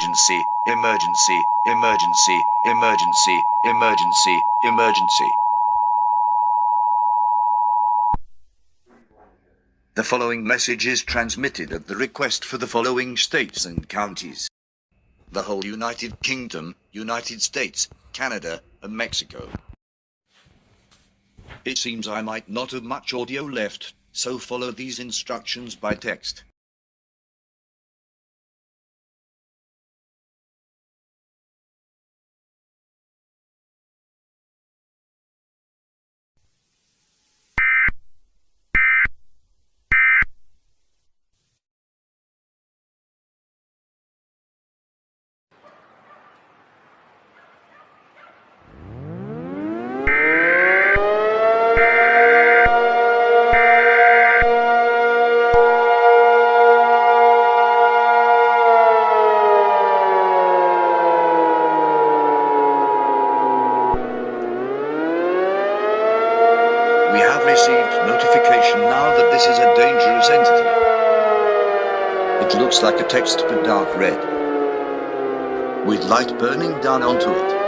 emergency, emergency, emergency, emergency, emergency, emergency. The following message is transmitted at the request for the following states and counties: the whole United Kingdom, United States, Canada, and Mexico. It seems I might not have much audio left, so follow these instructions by text. We have received notification now that this is a dangerous entity. It looks like a text but dark red, with light burning down onto it.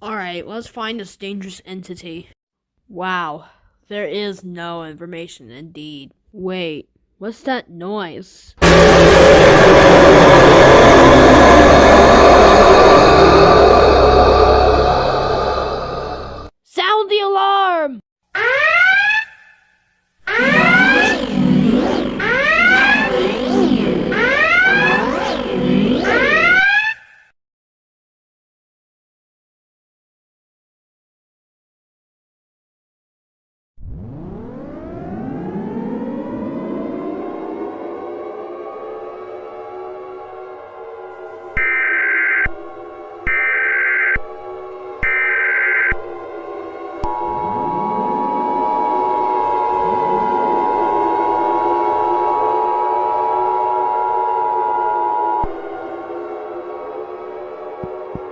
Alright, let's find this dangerous entity. Wow, there is no information indeed. Wait, what's that noise? Sound the alarm!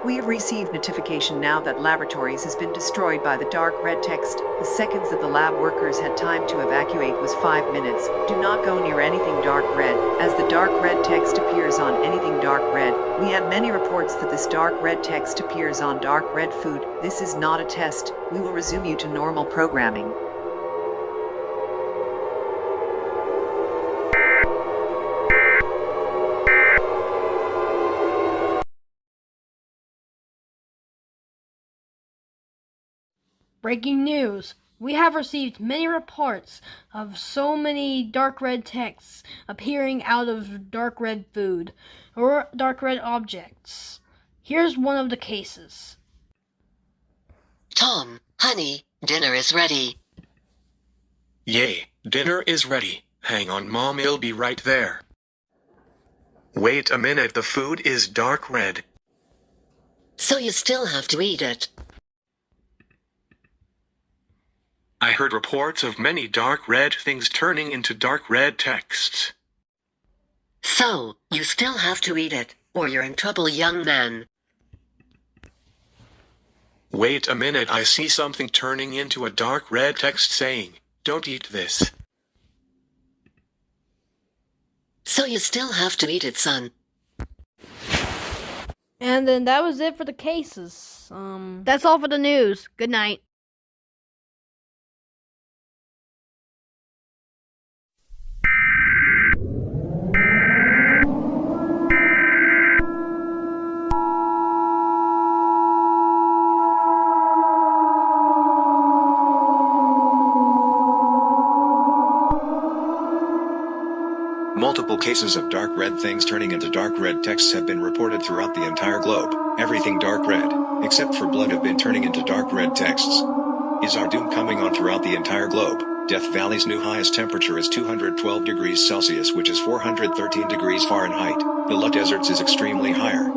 We have received notification now that laboratories has been destroyed by the dark red text. The seconds that the lab workers had time to evacuate was 5 minutes. Do not go near anything dark red, as the dark red text appears on anything dark red. We had many reports that this dark red text appears on dark red food. This is not a test. We will resume you to normal programming. Breaking news! We have received many reports of so many dark red texts appearing out of dark red food or dark red objects. Here's one of the cases. Tom, honey, dinner is ready. Yay, dinner is ready. Hang on, Mom, it'll be right there. Wait a minute, the food is dark red. So you still have to eat it. I heard reports of many dark red things turning into dark red texts. So, you still have to eat it, or you're in trouble, young man. Wait a minute, I see something turning into a dark red text saying, "Don't eat this." So you still have to eat it, son. And then that was it for the cases. That's all for the news. Good night. Multiple cases of dark red things turning into dark red texts have been reported throughout the entire globe. Everything dark red, except for blood, have been turning into dark red texts. Is our doom coming on throughout the entire globe? Death Valley's new highest temperature is 212 degrees Celsius, which is 413 degrees Fahrenheit. The Lut Deserts is extremely higher.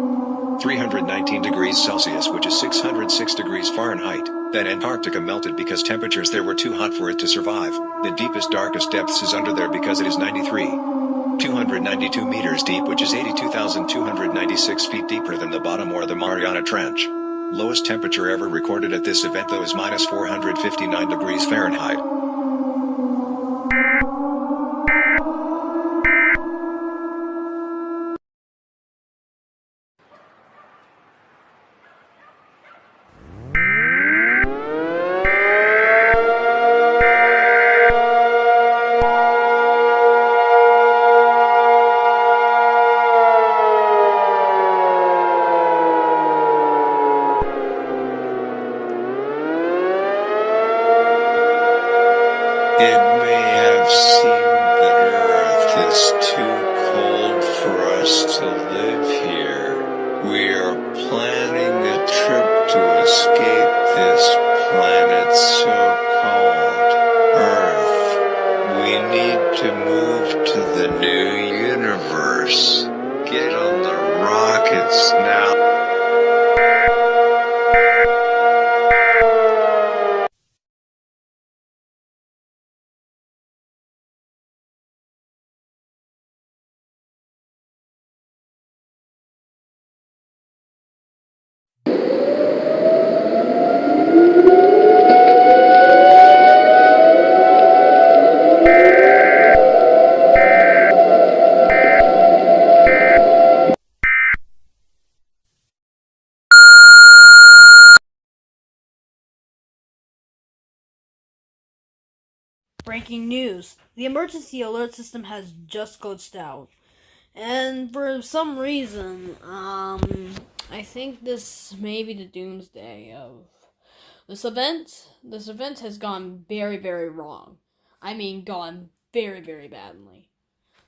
319 degrees Celsius, which is 606 degrees Fahrenheit. Then Antarctica melted because temperatures there were too hot for it to survive. The deepest, darkest depths is under there because it is 292 meters deep, which is 82,296 feet deeper than the bottom or the Mariana Trench. Lowest temperature ever recorded at this event though is minus 459 degrees Fahrenheit. It may have seemed that Earth is too cold for us to live here. We are planning a trip to escape this planet so called Earth. We need to move to the new universe. Get on the rockets now. Breaking news. The emergency alert system has just glitched out. And for some reason, I think this may be the Doomsday of this event. This event has gone very, very wrong. I mean, gone very, very badly.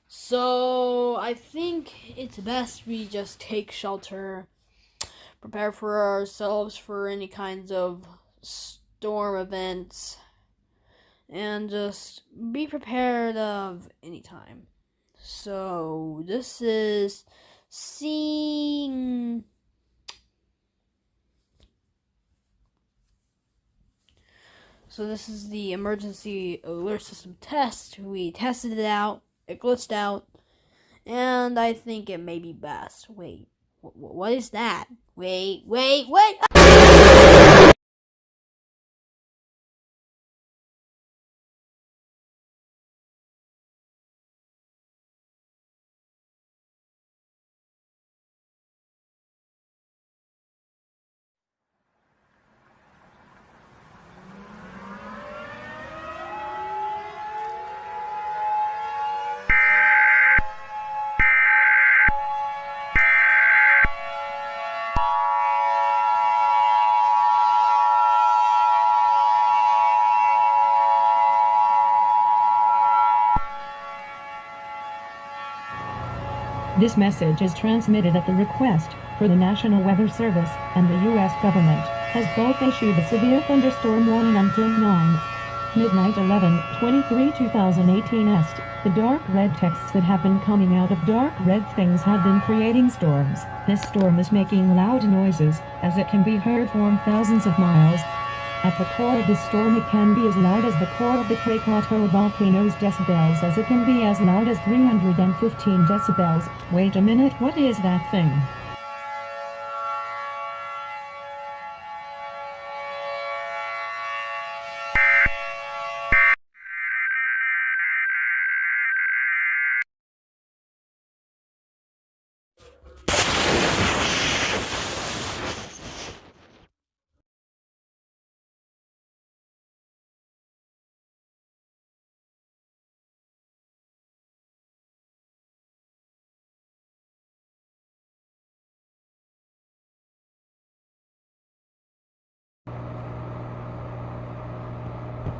So, I think it's best we just take shelter, prepare for ourselves for any kinds of storm events, and just be prepared of any time. So this is seeing. So this is the emergency alert system test. We tested it out. It glitched out, and I think it may be best. Wait, what is that? Wait. This message is transmitted at the request for the National Weather Service, and the U.S. government has both issued a severe thunderstorm warning until 9/11/23/2018 est. The dark red texts that have been coming out of dark red things have been creating storms. This storm is making loud noises, as it can be heard from thousands of miles. At the core of the storm it can be as loud as the core of the Krakatoa volcano's decibels, as it can be as loud as 315 decibels. Wait a minute, what is that thing?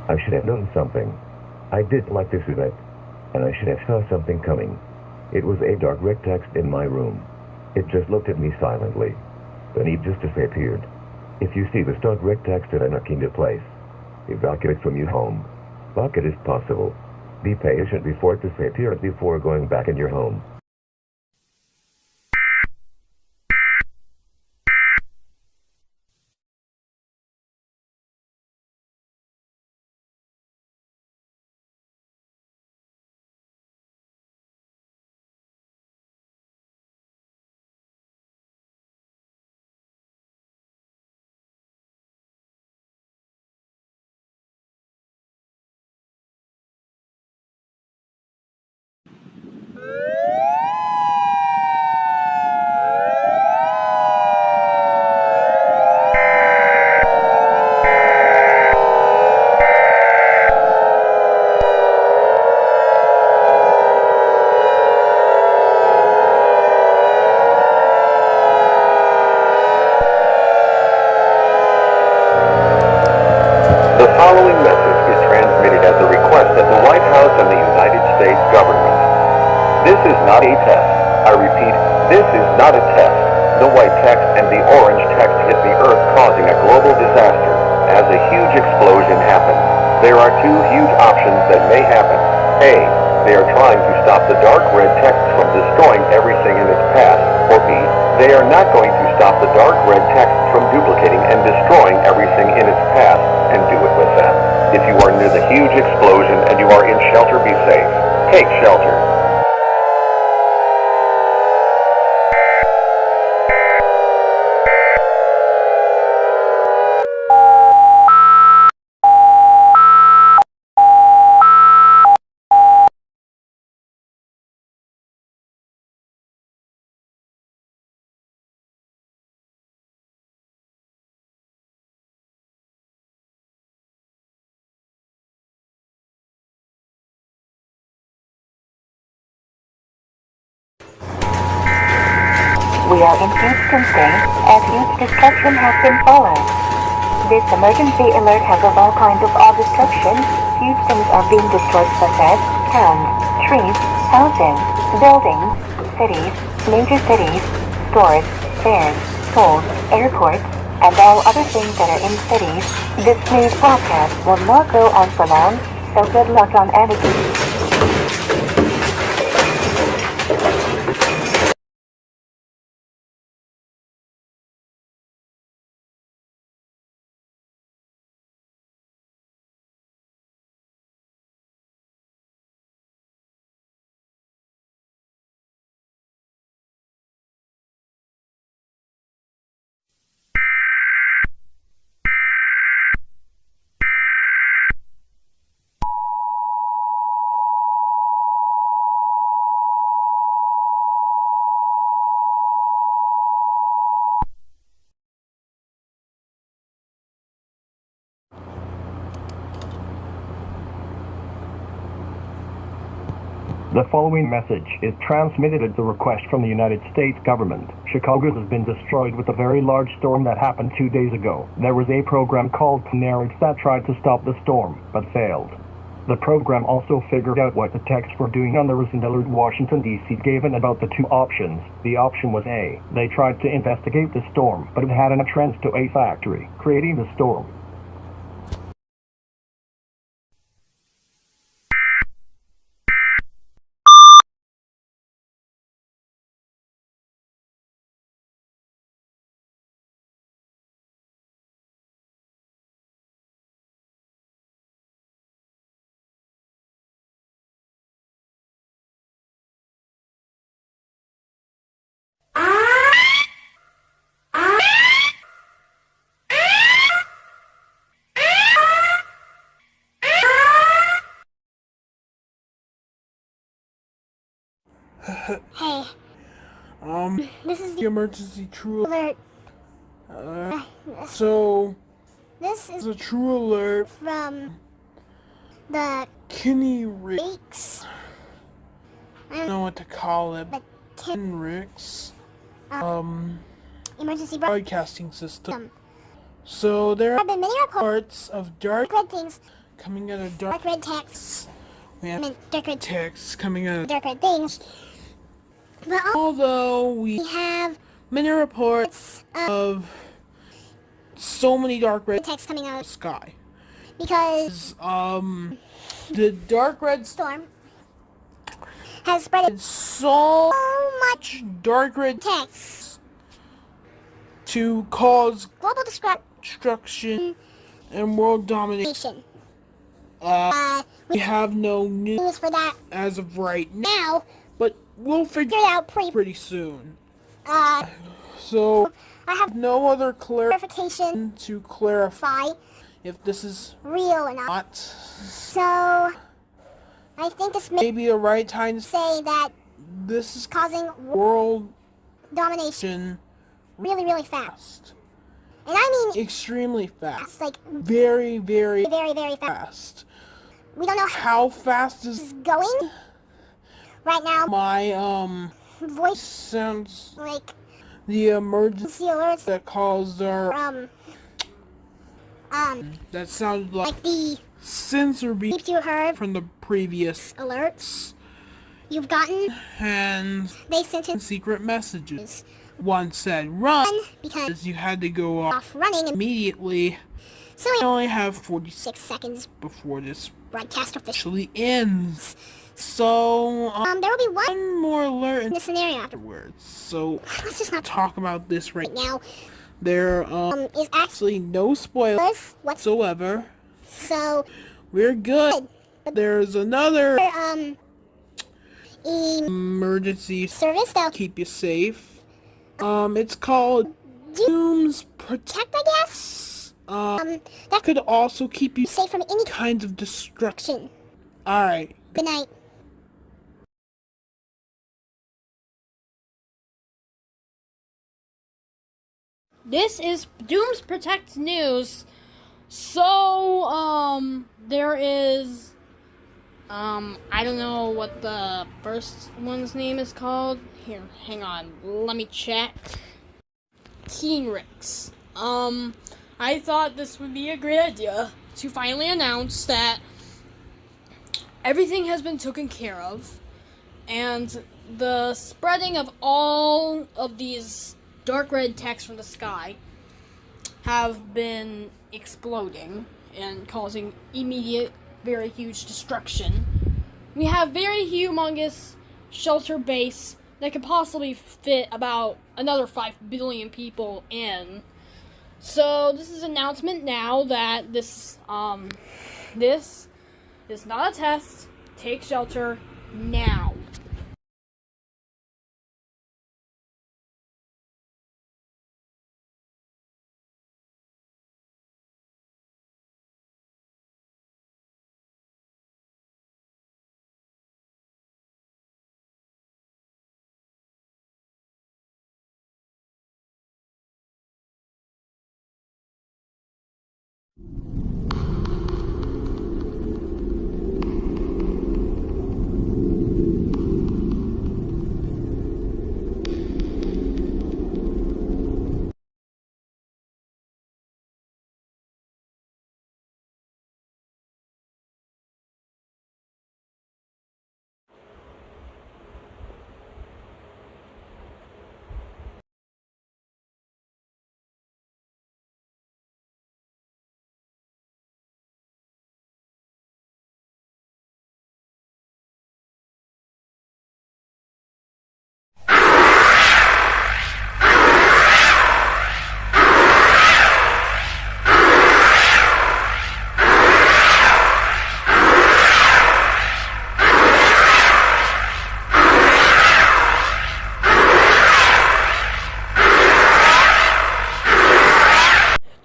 I should have known something. I did like this event, and I should have saw something coming. It was a dark red text in my room. It just looked at me silently. Then it just disappeared. If you see this dark red text in a knock into place, Evacuate from your home. Fuck it is possible. Be patient before it disappears before going back in your home. The following message is transmitted at the request of the White House and the United States government. This is not a test. I repeat, this is not a test. The white text and the orange text hit the Earth, causing a global disaster. As a huge explosion happens, there are two huge options that may happen. A. They are trying to stop the dark red text from destroying everything in its path. Or B. They are not going to stop the dark red text from duplicating and destroying everything in its path, and do it with them. If you are near the huge explosion and you are in shelter, be safe. Take shelter. We are in huge Doomsday, as huge destruction has been fallen. This emergency alert has of all kinds of all destruction. Huge things are being destroyed, such as towns, trees, houses, buildings, cities, major cities, stores, fairs, schools, airports, and all other things that are in cities. This news broadcast will not go on for long, so good luck on editing. The following message is transmitted at the request from the United States government. Chicago has been destroyed with a very large storm that happened 2 days ago. There was a program called Scenario that tried to stop the storm, but failed. The program also figured out what the texts were doing on the recent alert Washington, D.C. gave in about the two options. The option was A. They tried to investigate the storm, but it had an entrance to a factory, creating the storm. Hey, this is the emergency true alert. So This is a true alert from the Kenny Ricks. I don't know what to call it. The Ken Ricks emergency broadcasting system. So there have been many reports of dark red things coming out of dark red texts. We have dark red texts coming out of dark red things. But although we have many reports of so many dark red texts coming out of the sky. because the dark red storm has spread so much dark red text to cause global destruction and world domination. We have no news for that as of right now, now, but we'll figure figured out pretty soon. uh, So I have no other clarification to clarify fi if this is real or not. not. So I think this may Maybe the right time to say that this is causing world domination domination really fast. And I mean extremely fast. like Very, very very fast. fast. We don't know How fast this is is going right now. my Voice sounds like the emergency alerts that caused our that sounded like the sensor beep beeps you heard from the previous alerts you've gotten. and They sent in secret messages. One said run because you had to go off running immediately. so We we only have 46 6 seconds before this broadcast official. actually ends. So There will be one more alert in in the scenario afterwards. So let's just not talk about this right right now. There Is actually actually no spoilers what's whatsoever. so We're good. There's another emergency service that'll keep you safe. It's called Doomsday, protect, I guess. that could also keep you Safe from any kinds of destruction. action. Alright. Good night. This is Dooms Protect News. So, there is, I don't know what the first one's name is called. Here, hang on, let me check. Keenrix. I thought this would be a great idea to finally announce that everything has been taken care of, and the spreading of all of these dark red texts from the sky have been exploding and causing immediate, very huge destruction. We have very humongous shelter base that could possibly fit about another 5 billion people in. So this is an announcement now that this is not a test. Take shelter now.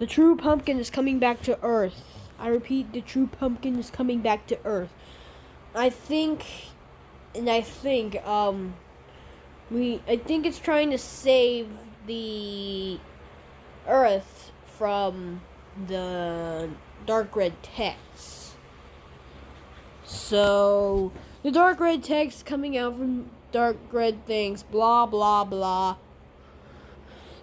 The true pumpkin is coming back to Earth. I repeat, the true pumpkin is coming back to Earth. I think it's trying to save the Earth from the dark red text. So the dark red text coming out from dark red things, blah blah blah.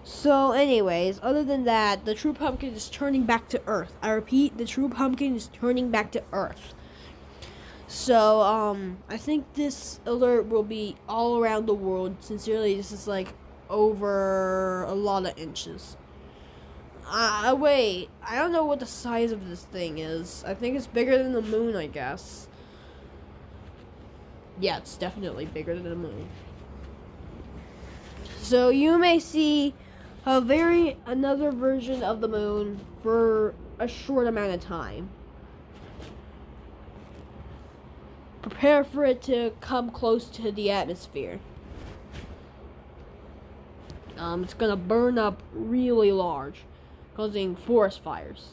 So anyways, other than that, the true pumpkin is turning back to Earth. I repeat, the true pumpkin is turning back to Earth. So, I think this alert will be all around the world. Sincerely, this is like over a lot of inches. Wait. I don't know what the size of this thing is. I think it's bigger than the moon, I guess. Yeah, it's definitely bigger than the moon. So you may see another version of the moon for a short amount of time. Prepare for it to come close to the atmosphere. It's gonna burn up really large, causing forest fires.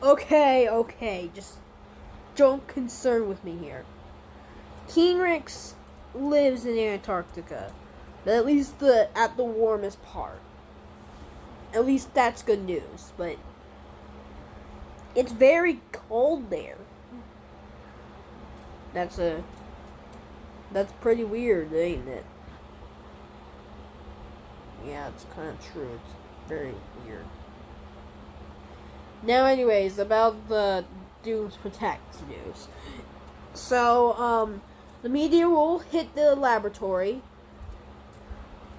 Okay, just don't concern with me here. Keenrix lives in Antarctica, but at least at the warmest part. At least that's good news, but it's very cold there. That's pretty weird, ain't it? Yeah, it's kind of true. It's very weird. Now, anyways, about the Dooms Protect news. So, the meteor will hit the laboratory,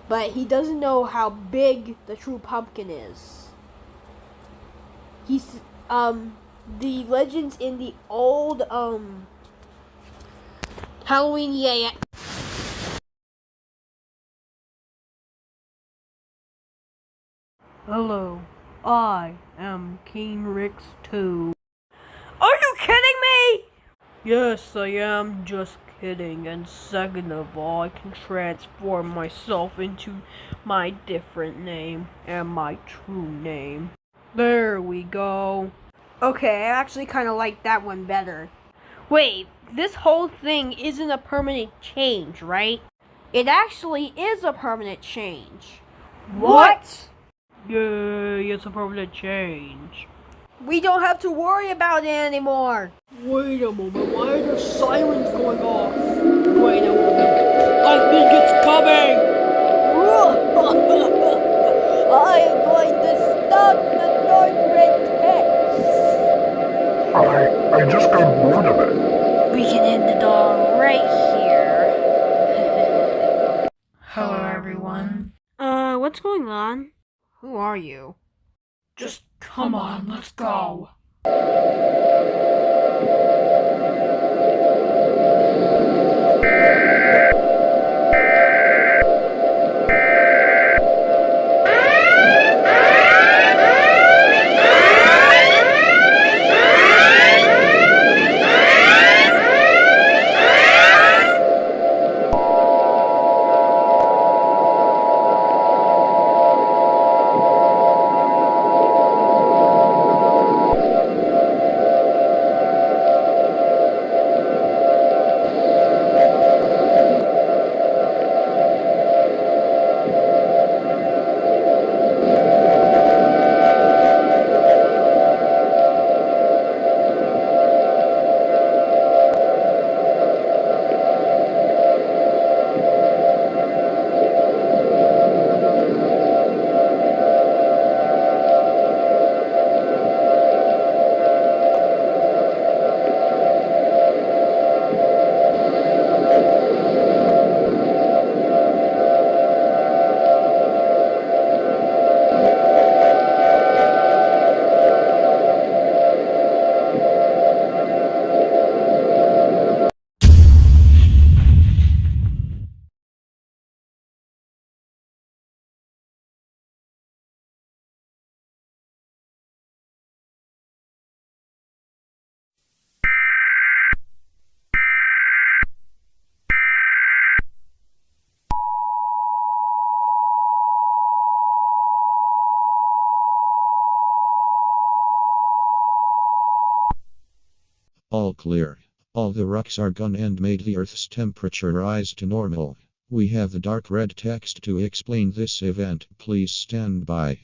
but he doesn't know how big the true pumpkin is. The legends in the old, Halloween, yeah. Hello, I am Keenrix 2. Are you kidding me? Yes, I am just kidding, and second of all, I can transform myself into my different name and my true name. There we go. Okay, I actually kind of like that one better. Wait, this whole thing isn't a permanent change, right? It actually is a permanent change. What? Yay, it's a permanent change. We don't have to worry about it anymore. Wait a moment, why are there sirens going off? Wait a moment, I think it's coming! I am going to stop the dark red text! I just got bored of it. We can end it all right here. Hello, everyone. What's going on? Who are you? Just come on, let's go. All clear. All the rocks are gone and made the Earth's temperature rise to normal. We have the dark red text to explain this event. Please stand by.